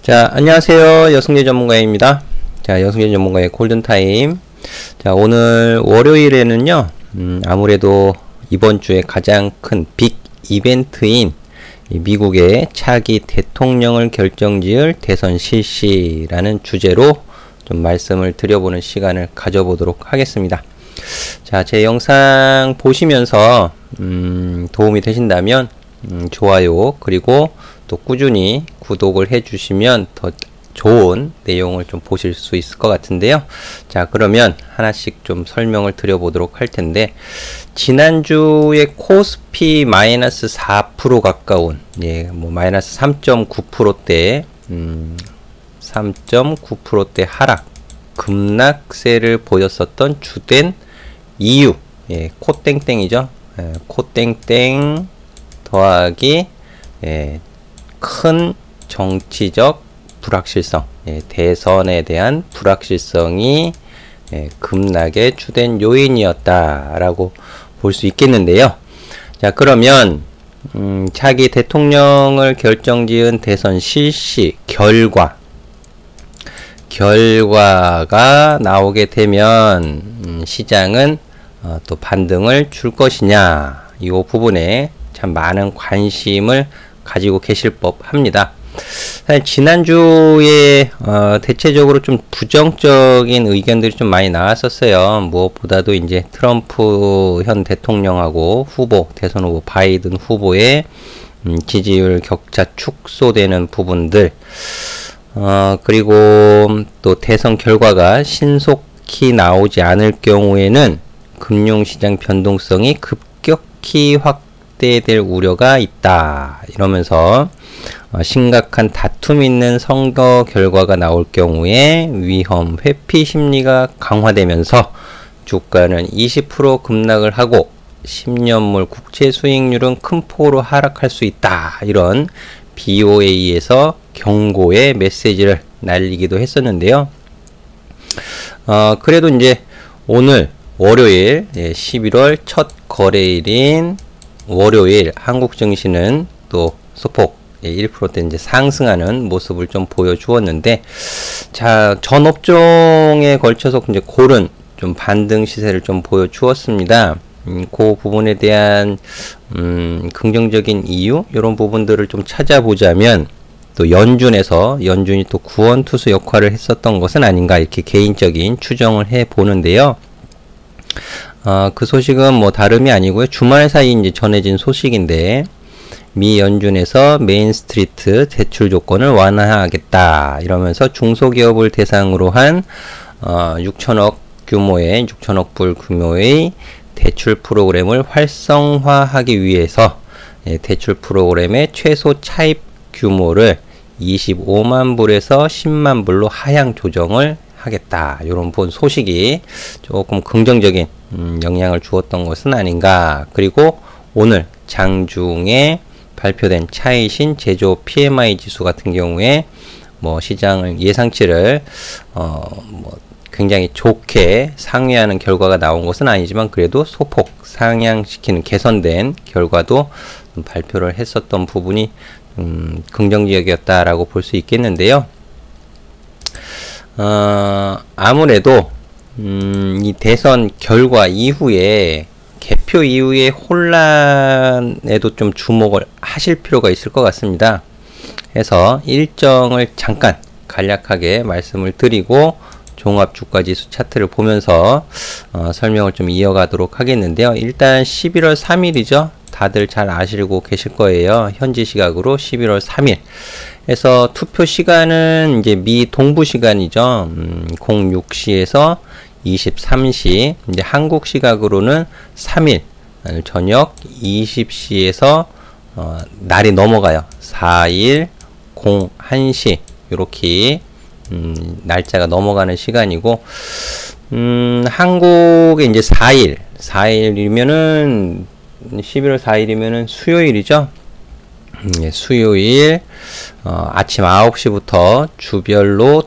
자, 안녕하세요. 여승재 전문가입니다. 자, 여승재 전문가의 골든타임. 자, 오늘 월요일에는요, 아무래도 이번 주에 가장 큰 빅 이벤트인 미국의 차기 대통령을 결정지을 대선 실시라는 주제로 좀 말씀을 드려보는 시간을 가져보도록 하겠습니다. 자, 제 영상 보시면서 도움이 되신다면 좋아요, 그리고 또 꾸준히 구독을 해주시면 더 좋은 내용을 좀 보실 수 있을 것 같은데요. 자, 그러면 하나씩 좀 설명을 드려보도록 할 텐데, 지난주에 코스피 마이너스 4% 가까운, 뭐 마이너스 3.9%대 3.9%대 하락, 급락세를 보였었던 주된 이유, 코땡땡이죠. 코땡땡 더하기 큰 정치적 불확실성, 대선에 대한 불확실성이 급락의 주된 요인이었다라고 볼 수 있겠는데요. 자, 그러면 차기 대통령을 결정지은 대선 실시 결과가 나오게 되면 시장은 또 반등을 줄 것이냐, 이 부분에 참 많은 관심을 가지고 계실 법합니다. 사실 지난주에 대체적으로 좀 부정적인 의견들이 좀 많이 나왔었어요. 무엇보다도 이제 트럼프 현 대통령하고 대선 후보 바이든 후보의 지지율 격차 축소되는 부분들, 그리고 또 대선 결과가 신속히 나오지 않을 경우에는 금융시장 변동성이 급격히 확대될 우려가 있다, 이러면서 심각한 다툼 있는 선거 결과가 나올 경우에 위험 회피 심리가 강화되면서 주가는 20% 급락을 하고 10년물 국채 수익률은 큰 폭으로 하락할 수 있다, 이런 BOA에서 경고의 메시지를 날리기도 했었는데요. 그래도 이제 오늘 월요일 11월 첫 거래일인 월요일 한국 증시는 또 소폭 1%대 이제 상승하는 모습을 좀 보여주었는데, 자, 전 업종에 걸쳐서 이제 고른 좀 반등 시세를 좀 보여주었습니다. 그 부분에 대한 긍정적인 이유, 이런 부분들을 좀 찾아보자면, 또 연준이 또 구원투수 역할을 했었던 것은 아닌가, 이렇게 개인적인 추정을 해 보는데요. 그 소식은 뭐 다름이 아니고요, 주말 사이 이제 전해진 소식인데, 미 연준에서 메인스트리트 대출 조건을 완화하겠다, 이러면서 중소기업을 대상으로 한 6천억 불 규모의 대출 프로그램을 활성화하기 위해서 대출 프로그램의 최소 차입 규모를 25만 불에서 10만 불로 하향 조정을 하겠다, 이런 본 소식이 조금 긍정적인 영향을 주었던 것은 아닌가. 그리고 오늘 장중에 발표된 차이신 제조 PMI 지수 같은 경우에 뭐 시장을 예상치를 뭐 굉장히 좋게 상회하는 결과가 나온 것은 아니지만, 그래도 소폭 상향시키는 개선된 결과도 발표를 했었던 부분이 긍정적이었다라고 볼 수 있겠는데요. 아무래도 이 대선 결과 이후에, 개표 이후의 혼란에도 좀 주목을 하실 필요가 있을 것 같습니다. 해서 일정을 잠깐 간략하게 말씀을 드리고 종합주가지수 차트를 보면서 설명을 좀 이어가도록 하겠는데요. 일단 11월 3일이죠. 다들 잘 아시고 계실 거예요. 현지 시각으로 11월 3일. 해서 투표 시간은 이제 미 동부 시간이죠. 06시에서 23시, 이제 한국 시각으로는 3일 저녁 20시에서 날이 넘어가요. 4일 01시, 요렇게 날짜가 넘어가는 시간이고, 한국에 이제 4일이면은 11월 4일이면은 수요일이죠. 수요일 아침 9시부터 주별로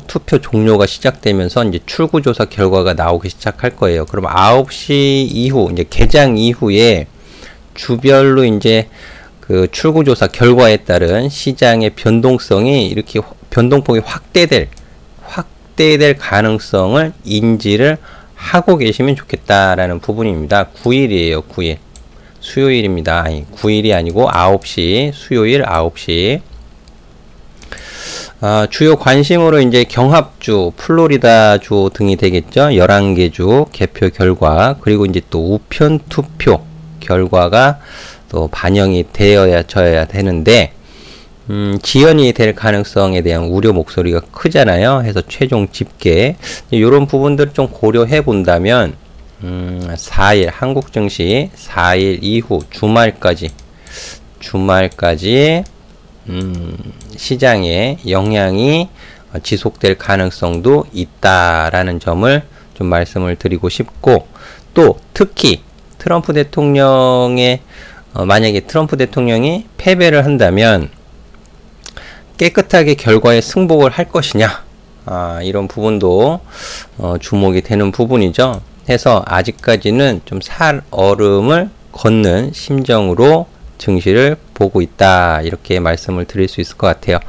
투표 종료가 시작되면서 이제 출구조사 결과가 나오기 시작할 거예요. 그럼 9시 이후, 이제 개장 이후에 주별로 이제 그 출구조사 결과에 따른 시장의 변동성이 이렇게 변동폭이 확대될 가능성을 인지를 하고 계시면 좋겠다라는 부분입니다. 9일이에요. 9일. 수요일입니다. 아니, 9일이 아니고 9시, 수요일 9시. 주요 관심으로 이제 경합주, 플로리다주 등이 되겠죠. 11개 주 개표 결과, 그리고 이제 또 우편 투표 결과가 또 반영이 되어야 되는데, 지연이 될 가능성에 대한 우려 목소리가 크잖아요. 해서 최종 집계, 이런 부분들을 좀 고려해 본다면, 4일, 한국 증시 4일 이후 주말까지, 시장에 영향이 지속될 가능성도 있다라는 점을 좀 말씀을 드리고 싶고, 또 특히 트럼프 대통령의 만약에 트럼프 대통령이 패배를 한다면 깨끗하게 결과에 승복을 할 것이냐, 이런 부분도 주목이 되는 부분이죠. 해서 아직까지는 좀 살얼음을 걷는 심정으로 증시를 보고 있다, 이렇게 말씀을 드릴 수 있을 것 같아요.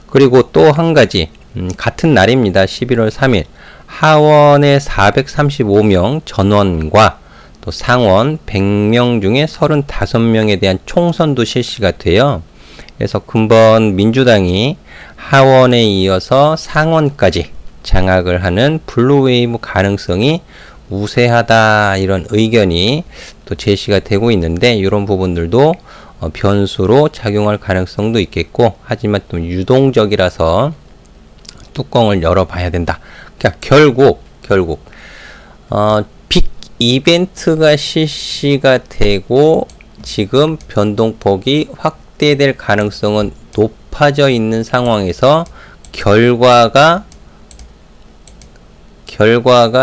그리고 또 한 가지, 같은 날입니다. 11월 3일 하원의 435명 전원과 또 상원 100명 중에 35명에 대한 총선도 실시가 돼요. 그래서 근본 민주당이 하원에 이어서 상원까지 장악을 하는 블루웨이브 가능성이 우세하다, 이런 의견이 또 제시가 되고 있는데, 이런 부분들도 변수로 작용할 가능성도 있겠고, 하지만 또 유동적이라서 뚜껑을 열어봐야 된다. 그러니까 결국 빅 이벤트가 실시가 되고 지금 변동폭이 확대될 가능성은 높아져 있는 상황에서 결과가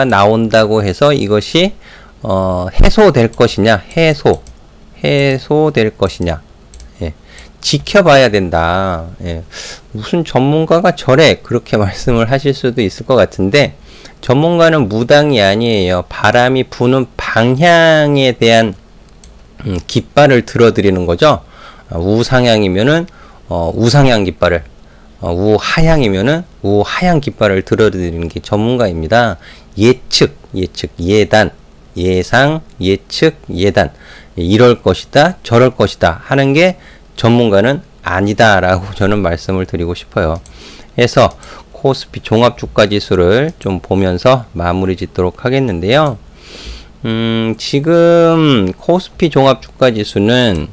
나온다고 해서 이것이 해소될 것이냐, 해소될 것이냐, 지켜봐야 된다. 무슨 전문가가 저래, 그렇게 말씀을 하실 수도 있을 것 같은데, 전문가는 무당이 아니에요. 바람이 부는 방향에 대한 깃발을 들어드리는 거죠. 우상향이면은 우상향 깃발을, 우하향이면은 우하향 깃발을 들어드리는 게 전문가입니다. 예측, 예단, 예상, 예측, 예단, 이럴 것이다, 저럴 것이다 하는 게 전문가는 아니다라고 저는 말씀을 드리고 싶어요. 해서 코스피 종합주가지수를 좀 보면서 마무리 짓도록 하겠는데요. 지금 코스피 종합주가지수는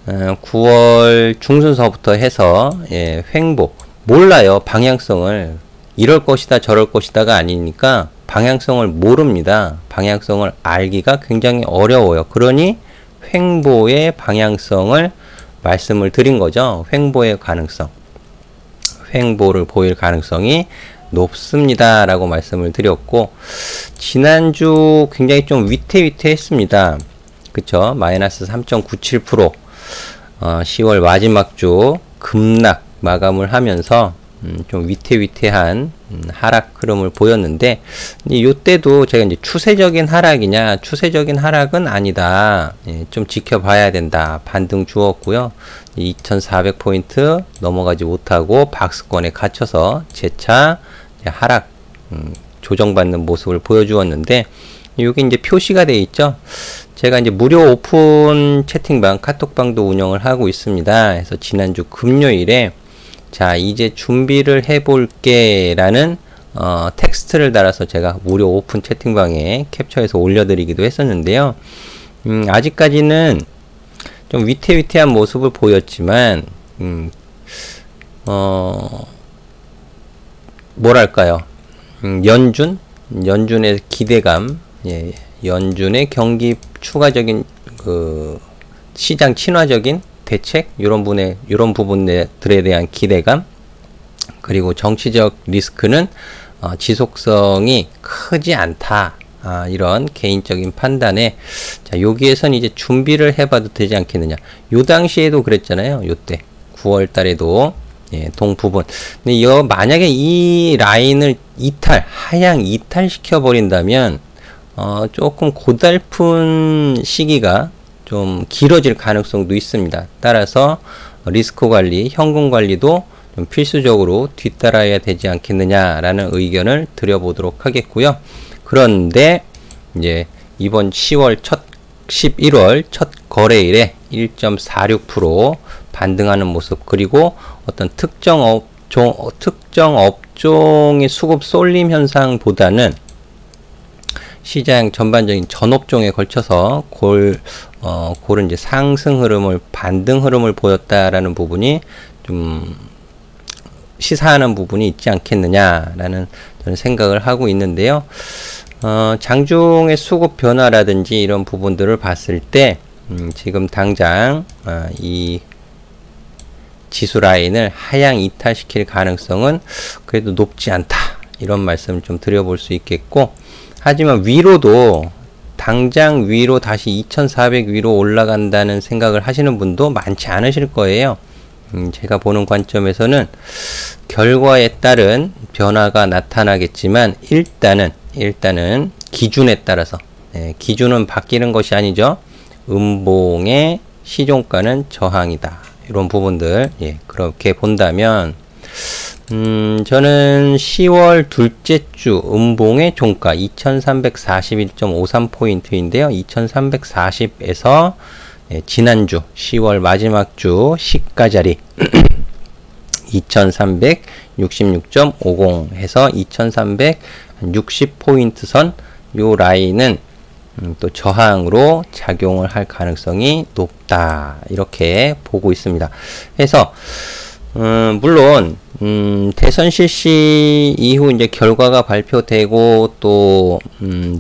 9월 중순서부터 해서 횡보, 몰라요. 방향성을. 이럴 것이다, 저럴 것이다가 아니니까 방향성을 모릅니다. 방향성을 알기가 굉장히 어려워요. 그러니 횡보의 방향성을 말씀을 드린 거죠. 횡보의 가능성, 횡보를 보일 가능성이 높습니다 라고 말씀을 드렸고, 지난주 굉장히 좀 위태위태했습니다. 그쵸? 마이너스 3.97%, 10월 마지막 주 급락 마감을 하면서 좀 위태위태한 하락 흐름을 보였는데, 이때도 제가 이제 추세적인 하락이냐, 추세적인 하락은 아니다, 좀 지켜봐야 된다, 반등 주었고요. 2400포인트 넘어가지 못하고 박스권에 갇혀서 재차 하락, 조정받는 모습을 보여주었는데, 여기 이제 표시가 되어 있죠. 제가 이제 무료 오픈 채팅방, 카톡방도 운영을 하고 있습니다. 그래서 지난주 금요일에 자, 이제 준비를 해볼게 라는 텍스트를 달아서 제가 무료 오픈 채팅방에 캡처해서 올려드리기도 했었는데요. 아직까지는 좀 위태위태한 모습을 보였지만, 뭐랄까요. 연준의 기대감, 연준의 경기 추가적인 시장 친화적인 대책, 이런 부분들에 대한 기대감, 그리고 정치적 리스크는 지속성이 크지 않다, 이런 개인적인 판단에, 자, 여기에선 이제 준비를 해봐도 되지 않겠느냐. 요 당시에도 그랬잖아요. 요때 9월 달에도 동부분. 근데 만약에 이 라인을 하향 이탈시켜 버린다면 조금 고달픈 시기가 좀 길어질 가능성도 있습니다. 따라서 리스크 관리, 현금 관리도 좀 필수적으로 뒤따라야 되지 않겠느냐라는 의견을 드려보도록 하겠고요. 그런데 이제 이번 11월 첫 거래일에 1.46% 반등하는 모습, 그리고 어떤 특정 업종의 수급 쏠림 현상보다는 시장 전반적인 전 업종에 걸쳐서 고른 이제 상승 흐름을, 반등 흐름을 보였다라는 부분이 좀 시사하는 부분이 있지 않겠느냐라는 저는 생각을 하고 있는데요. 장중의 수급 변화라든지 이런 부분들을 봤을 때 지금 당장 이 지수 라인을 하향 이탈시킬 가능성은 그래도 높지 않다, 이런 말씀을 좀 드려볼 수 있겠고, 하지만 위로도 당장 위로 다시 2400 위로 올라간다는 생각을 하시는 분도 많지 않으실 거예요. 제가 보는 관점에서는 결과에 따른 변화가 나타나겠지만 일단은 기준에 따라서, 기준은 바뀌는 것이 아니죠. 음봉의 시종가는 저항이다, 이런 부분들, 그렇게 본다면 저는 10월 둘째 주 음봉의 종가 2341.53포인트인데요. 2340에서 지난주 10월 마지막 주 시가 자리 2366.50 해서 2360포인트 선, 요 라인은 또 저항으로 작용을 할 가능성이 높다, 이렇게 보고 있습니다. 그래서 물론 대선 실시 이후 이제 결과가 발표되고 또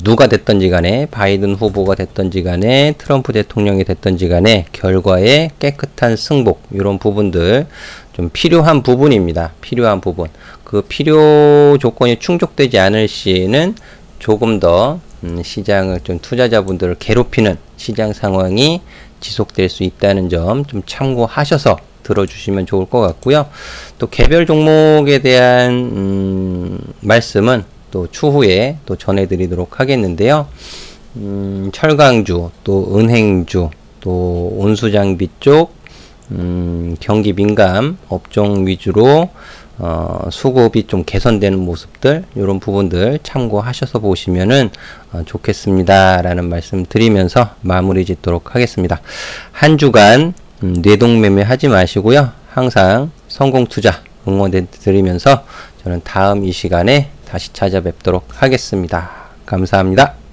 누가 됐던지 간에, 바이든 후보가 됐던지 간에, 트럼프 대통령이 됐던지 간에 결과에 깨끗한 승복, 이런 부분들 좀 필요한 부분입니다. 필요한 부분. 그 필요 조건이 충족되지 않을 시에는 조금 더 시장을 좀, 투자자분들을 괴롭히는 시장 상황이 지속될 수 있다는 점 좀 참고하셔서 들어주시면 좋을 것 같고요. 또 개별 종목에 대한 말씀은 또 추후에 또 전해드리도록 하겠는데요. 철강주, 또 은행주, 또 온수장비 쪽, 경기 민감 업종 위주로 수급이 좀 개선되는 모습들, 이런 부분들 참고하셔서 보시면은 좋겠습니다 라는 말씀 드리면서 마무리 짓도록 하겠습니다. 한 주간 뇌동매매 하지 마시고요. 항상 성공투자 응원해 드리면서 저는 다음 이 시간에 다시 찾아뵙도록 하겠습니다. 감사합니다.